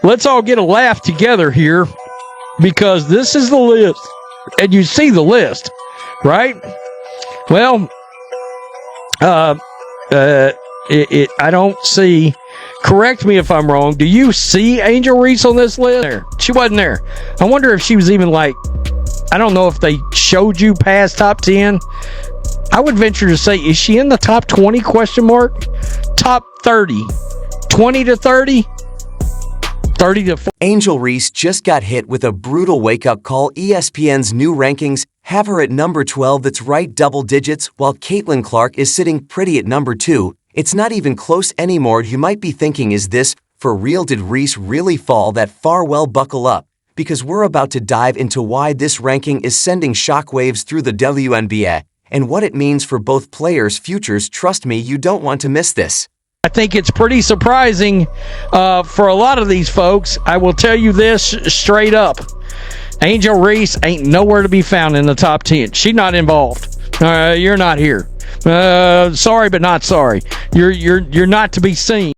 let's all get a laugh together here, because this is the list. And you see the list, right? Well, I don't see, correct me if I'm wrong, do you see Angel Reese on this list? There. She wasn't there. I wonder if she was even like, I don't know if they showed you past top 10. I would venture to say, is she in the top 20 question mark? Top 30. 20 to 30? 30 to 40. Angel Reese just got hit with a brutal wake-up call. ESPN's new rankings have her at number 12. That's right, double digits, while Caitlin is sitting pretty at number 2. It's not even close anymore. You might be thinking, is this for real? Did Reese really fall that far? Well, buckle up, because we're about to dive into why this ranking is sending shockwaves through the WNBA and what it means for both players' futures. Trust me, you don't want to miss this. I think it's pretty surprising for a lot of these folks. I will tell you this straight up. Angel Reese ain't nowhere to be found in the top 10. She's not involved. You're not here. Sorry, but not sorry. You're not to be seen.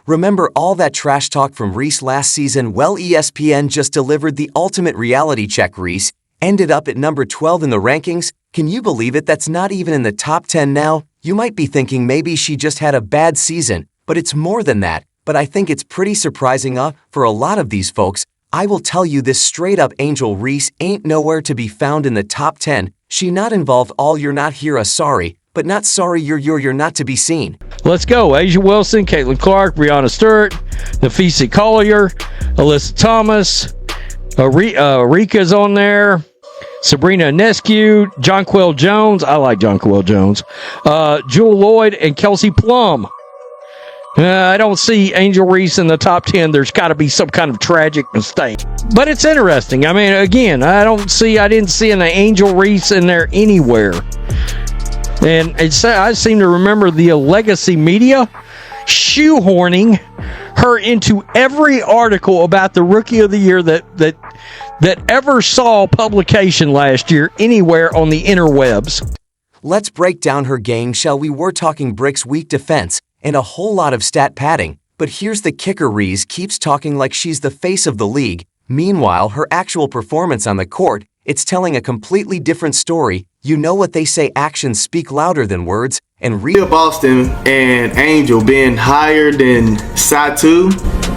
Remember all that trash talk from Reese last season? Well, ESPN just delivered the ultimate reality check. Reese ended up at number 12 in the rankings. Can you believe it? That's not even in the top 10 now. You might be thinking maybe she just had a bad season, but it's more than that. But I think it's pretty surprising for a lot of these folks. I will tell you this straight up, Angel Reese ain't nowhere to be found in the top 10. She not involved. All you're not here. Sorry, but not sorry. You're not to be seen. Let's go. Asia Wilson, Caitlinclark, Brianna Stewart, Nafisi Collier, Alyssa Thomas, Rika's on there. Sabrina Ionescu, Jonquel Jones. I like Jonquel Jones. Jewel Lloyd and Kelsey Plum. I don't see Angel Reese in the top 10. There's got to be some kind of tragic mistake. But it's interesting. I mean, again, I didn't see an Angel Reese in there anywhere. And I seem to remember the legacy media shoehorning her into every article about the Rookie of the Year that ever saw publication last year anywhere on the interwebs. Let's break down her game, shall we? We're talking bricks, weak defense, and a whole lot of stat padding. But here's the kicker: Reese keeps talking like she's the face of the league. Meanwhile, her actual performance on the court, it's telling a completely different story. You know what they say, actions speak louder than words. And Boston and Angel being higher than Satu,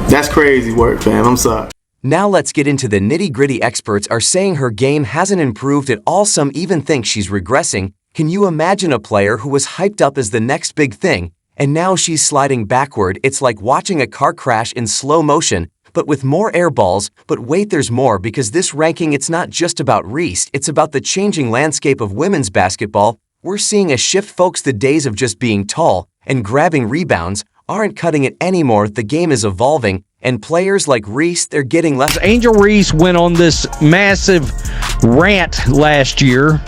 that's crazy work, fam. I'm sorry. Now let's get into the nitty-gritty. Experts are saying her game hasn't improved at all. Some even think she's regressing. Can you imagine a player who was hyped up as the next big thing, and now she's sliding backward? It's like watching a car crash in slow motion, but with more air balls. But wait, there's more, because this ranking, it's not just about Reese, it's about the changing landscape of women's basketball. We're seeing a shift, folks. The days of just being tall and grabbing rebounds aren't cutting it anymore. The game is evolving, and players like Reese, they're getting less. Angel Reese went on this massive rant last year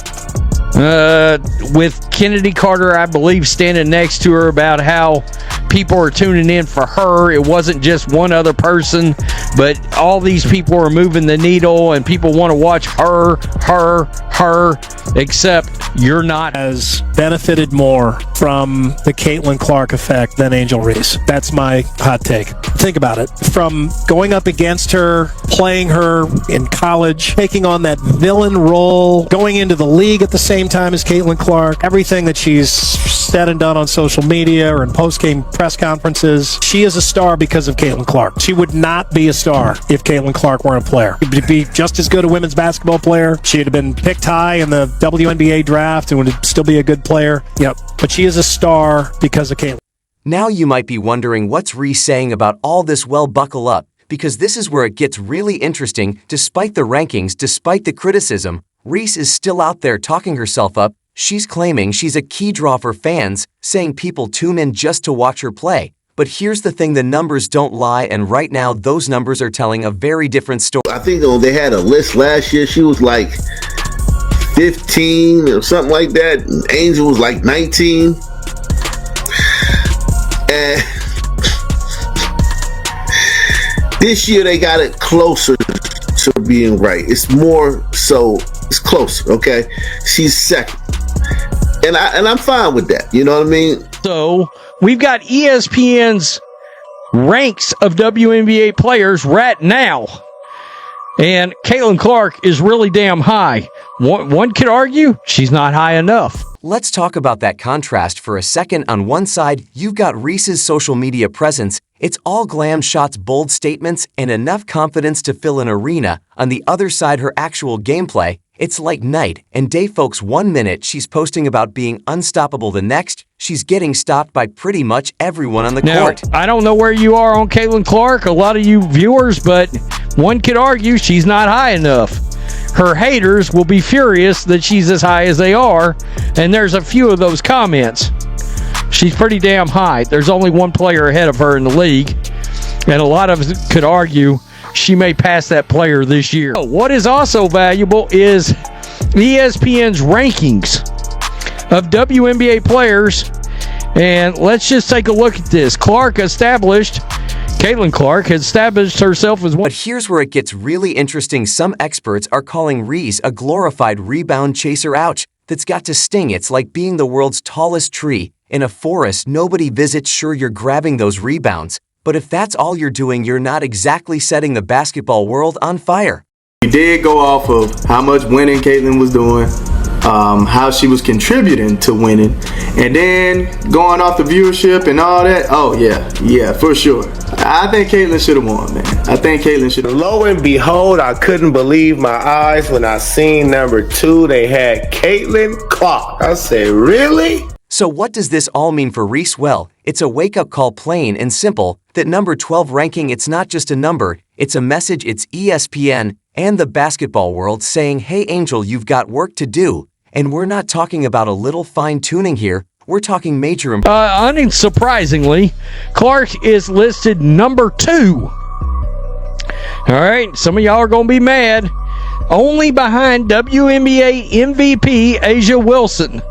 with Kennedy Carter, I believe, standing next to her about how people are tuning in for her. It wasn't just one other person, but all these people are moving the needle, and people want to watch her, except you're not. Has benefited more from the Caitlin Clark effect than Angel Reese. That's my hot take. Think about it. From going up against her, playing her in college, taking on that villain role, going into the league at the same time as Caitlin Clark, everything that she's said and done on social media or in post-game press conferences, she is a star because of Caitlin Clark. She would not be a star if Caitlin Clark weren't a player. She'd be just as good a women's basketball player. She'd have been picked high in the WNBA draft and would still be a good player. Yep. But she is a star because of Caitlin. Now you might be wondering, what's Reese saying about all this? Well, buckle up, because this is where it gets really interesting. Despite the rankings, despite the criticism, Reese is still out there talking herself up. She's claiming she's a key draw for fans, saying people tune in just to watch her play. But here's the thing, the numbers don't lie, and right now those numbers are telling a very different story. I think they had a list last year. She was like 15 or something like that. Angel was like 19. And this year they got it closer to being right. It's more so, it's closer, okay? She's second. And I'm fine with that. You know what I mean? So we've got ESPN's ranks of WNBA players right now. And Caitlin Clark is really damn high. One could argue she's not high enough. Let's talk about that contrast for a second. On one side, you've got Reese's social media presence. It's all glam shots, bold statements, and enough confidence to fill an arena. On the other side, her actual gameplay, it's like night and day, folks. 1 minute, she's posting about being unstoppable. The next, she's getting stopped by pretty much everyone on the court. I don't know where you are on Caitlin Clark, a lot of you viewers, but one could argue she's not high enough. Her haters will be furious that she's as high as they are, and there's a few of those comments. She's pretty damn high. There's only one player ahead of her in the league, and a lot of us could argue she may pass that player this year. What is also valuable is ESPN's rankings of WNBA players, and let's just take a look at this. Caitlin Clark has established herself as one. But here's where it gets really interesting. Some experts are calling Reese a glorified rebound chaser. Ouch, that's got to sting. It's like being the world's tallest tree in a forest nobody visits. Sure, you're grabbing those rebounds, but if that's all you're doing, you're not exactly setting the basketball world on fire. We did go off of how much winning Caitlin was doing, how she was contributing to winning, and then going off the viewership and all that. Oh yeah, for sure. I think Caitlin should have won, man. I think Caitlin should have. Lo and behold, I couldn't believe my eyes when I seen number 2. They had Caitlin Clark. I said, really? So what does this all mean for Reese? Well, it's a wake-up call, plain and simple. That number 12 ranking, it's not just a number, it's a message. It's ESPN and the basketball world saying, hey Angel, you've got work to do. And we're not talking about a little fine-tuning here. We're talking major unsurprisingly, Clark is listed number 2. All right, some of y'all are going to be mad. Only behind WNBA MVP A'ja Wilson.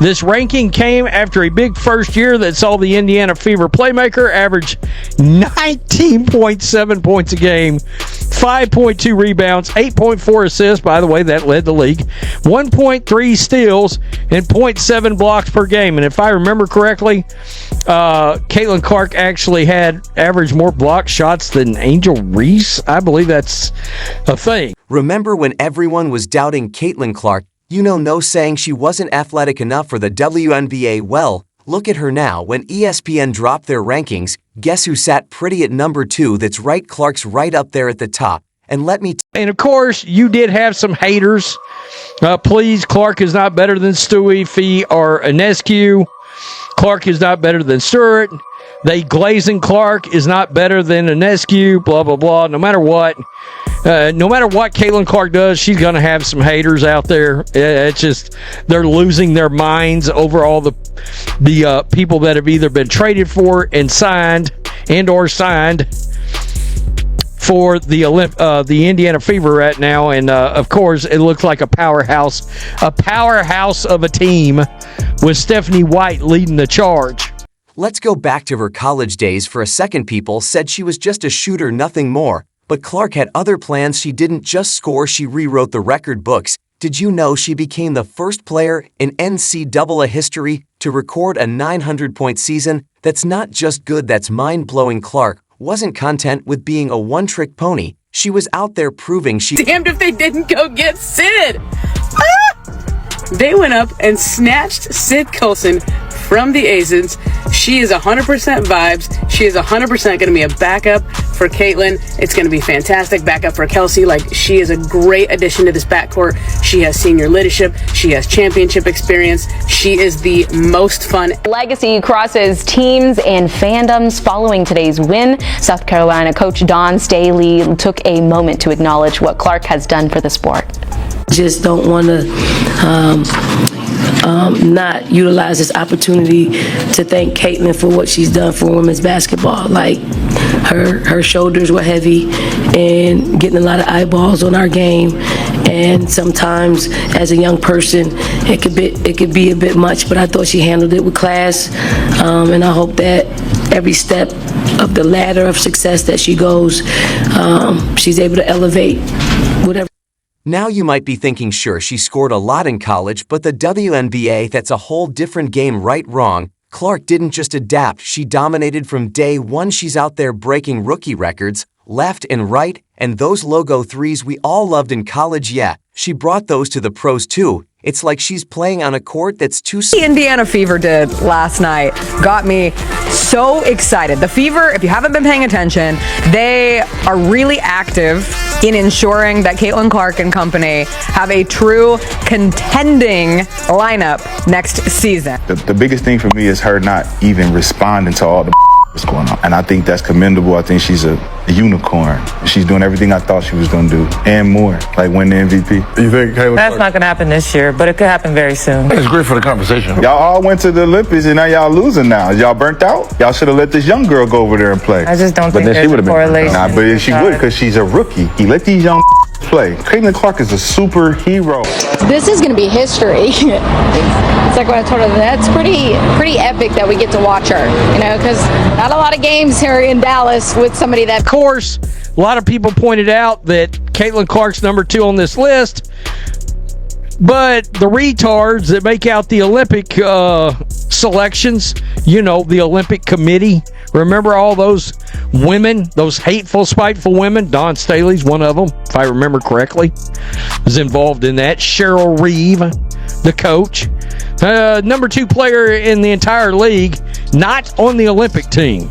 This ranking came after a big first year that saw the Indiana Fever playmaker average 19.7 points a game, 5.2 rebounds, 8.4 assists, by the way, that led the league, 1.3 steals, and 0.7 blocks per game. And if I remember correctly, Caitlin Clark actually had averaged more block shots than Angel Reese. I believe that's a thing. Remember when everyone was doubting Caitlin Clark? You know, no saying she wasn't athletic enough for the WNBA. Well, look at her now. When ESPN dropped their rankings, guess who sat pretty at number 2? That's right, Clark's right up there at the top. And let me and of course, you did have some haters. Please, Clark is not better than Stewie, Fee, or Inescu. Clark is not better than Stewart. They glazing Clark is not better than Inescu, blah, blah, blah. No matter what Caitlin Clark does, she's going to have some haters out there. It's just they're losing their minds over all the people that have either been traded for and signed for the Indiana Fever right now. And of course, it looks like a powerhouse of a team with Stephanie White leading the charge. Let's go back to her college days for a second. People said she was just a shooter, nothing more. But Clark had other plans. She didn't just score, she rewrote the record books. Did you know she became the first player in NCAA history to record a 900-point season? That's not just good, that's mind-blowing. Clark wasn't content with being a one-trick pony. She was out there proving she... Damned if they didn't go get Sid! They went up and snatched Sid Colson from the Aces. She is 100% vibes. She is 100% going to be a backup for Caitlin. It's going to be fantastic. Backup for Kelsey. Like, she is a great addition to this backcourt. She has senior leadership. She has championship experience. She is the most fun. Legacy crosses teams and fandoms following today's win. South Carolina coach Dawn Staley took a moment to acknowledge what Clark has done for the sport. Just don't want to not utilize this opportunity to thank Caitlin for what she's done for women's basketball. Like, her shoulders were heavy and getting a lot of eyeballs on our game, and sometimes as a young person it could be a bit much, but I thought she handled it with class, and I hope that every step of the ladder of success that she goes, she's able to elevate whatever. Now you might be thinking, sure, she scored a lot in college, but the WNBA, that's a whole different game. Right, wrong. Clark didn't just adapt, she dominated from day one. She's out there breaking rookie records, left and right, and those logo threes we all loved in college, yeah, she brought those to the pros too. It's like she's playing on a court that's too... The Indiana Fever did last night got me so excited. The Fever, if you haven't been paying attention, they are really active in ensuring that Caitlin Clark and company have a true contending lineup next season. The biggest thing for me is her not even responding to all the what's going on. And I think that's commendable. I think she's a unicorn. She's doing everything I thought she was going to do and more, like win the MVP. You think Caitlin That's not going to happen this year, but it could happen very soon. It's great for the conversation. Y'all all went to the Olympics and now y'all losing now. Y'all burnt out? Y'all should have let this young girl go over there and play. I just don't think there's a correlation. Nah, but she would because she's a rookie. He let these young play. Caitlin Clark is a superhero. This is going to be history. It's like what I told her. That's pretty epic that we get to watch her, because not a lot of games here in Dallas with somebody that... Of course, a lot of people pointed out that Caitlin Clark's number 2 on this list, but the retards that make out the Olympic selections, the Olympic committee, remember all those women, those hateful, spiteful women? Dawn Staley's one of them, if I remember correctly, was involved in that. Cheryl Reeve, the coach, number 2 player in the entire league, not on the Olympic team.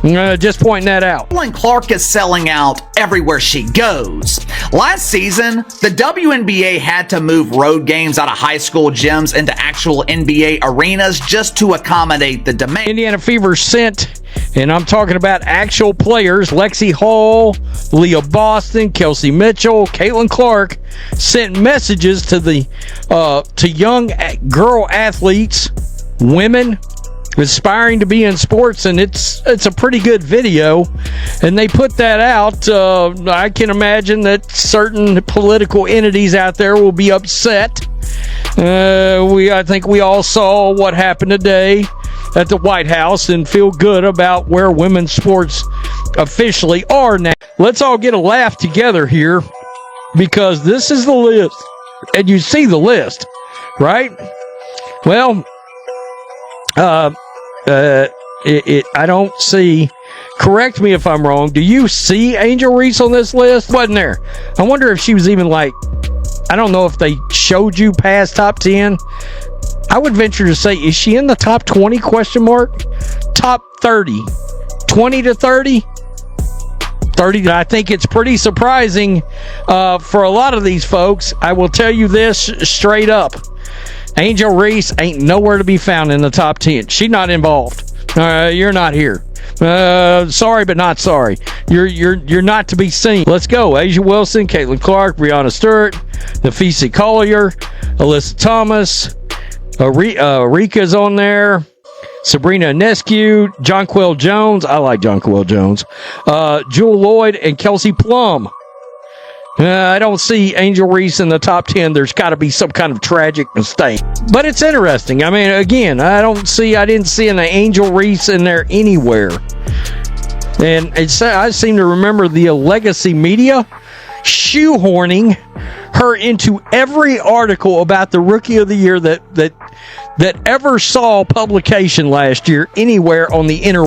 Just pointing that out. Caitlin Clark is selling out everywhere she goes. Last season, the WNBA had to move road games out of high school gyms into actual NBA arenas just to accommodate the demand. Indiana Fever sent, and I'm talking about actual players, Lexi Hall, Leah Boston, Kelsey Mitchell, Caitlin Clark, sent messages to the to young girl athletes, women aspiring to be in sports, and it's a pretty good video, and they put that out. I can imagine that certain political entities out there will be upset. I think we all saw what happened today at the White House and feel good about where women's sports officially are now. Let's all get a laugh together here, because this is the list, and you see the list, right? Well, I don't see, correct me if I'm wrong, do you see Angel Reese on this list? Wasn't there? I wonder if she was even I don't know if they showed you past top 10. I would venture to say, is she in the top 20 ? Top 30. 20 to 30? 30. I think it's pretty surprising for a lot of these folks. I will tell you this straight up. Angel Reese ain't nowhere to be found in the top 10. She's not involved. You're not here. Sorry, but not sorry. You're not to be seen. Let's go. Asia Wilson, Caitlin Clark, Breonna Stewart, Nafisi Collier, Alyssa Thomas, Rika's on there, Sabrina Ionescu, Jonquel Jones. I like Jonquel Jones. Jewel Lloyd and Kelsey Plum. I don't see Angel Reese in the top 10. There's got to be some kind of tragic mistake. But it's interesting. I mean, again, I didn't see an Angel Reese in there anywhere. And I seem to remember the legacy media shoehorning her into every article about the Rookie of the Year that ever saw publication last year anywhere on the internet.